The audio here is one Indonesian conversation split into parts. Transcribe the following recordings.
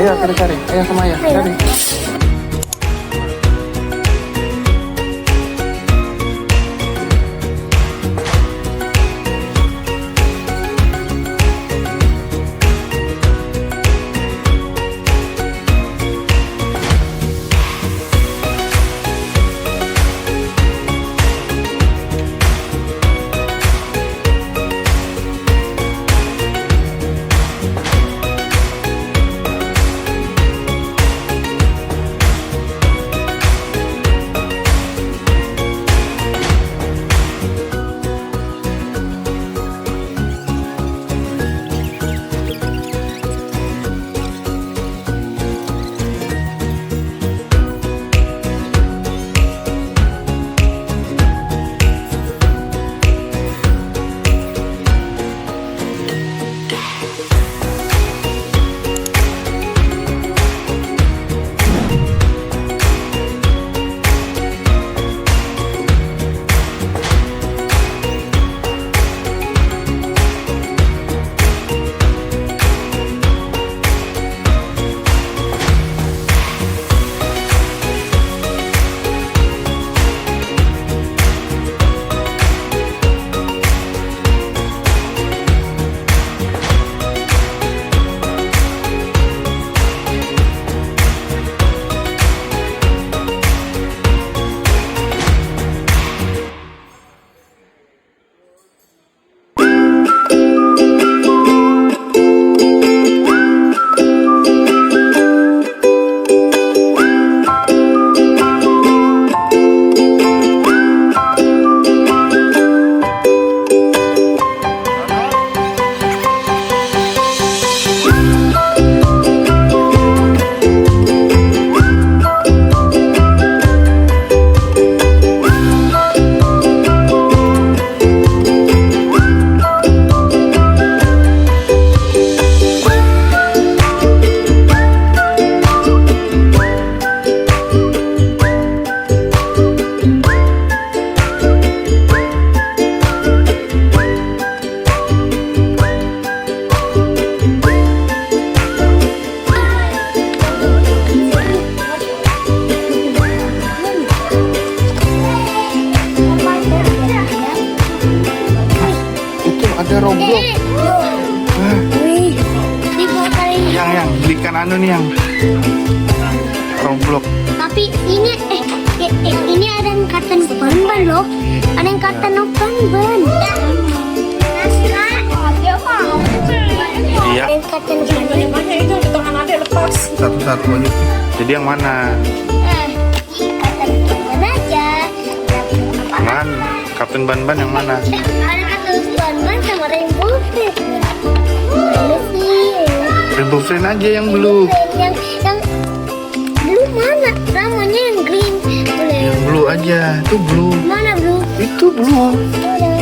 Ayo kita cari. Ayah sama Ayah cari. Yang belikan anu nih yang Roblox. Tapi ini ini ada yang kata ban loh. Ada yang kata ban. Iya. Yang kata ban. Itu di tangan adek lepas. Satu-satu aja. Jadi yang mana? Kata ban aja. Man, Kapten Ban-Ban yang mana? Ada kata ban sama rainbow friend. Mana sih? Rainbow Friend aja yang blue. Yang blue mana? Namanya yang green. Boleh. Yang blue aja. Itu blue. Mana blue? Itu blue. Mana?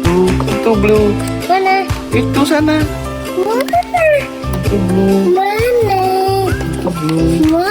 Blue. Itu blue. Mana? Itu sana. Mana? Itu blue. Mana? Itu blue. Mana?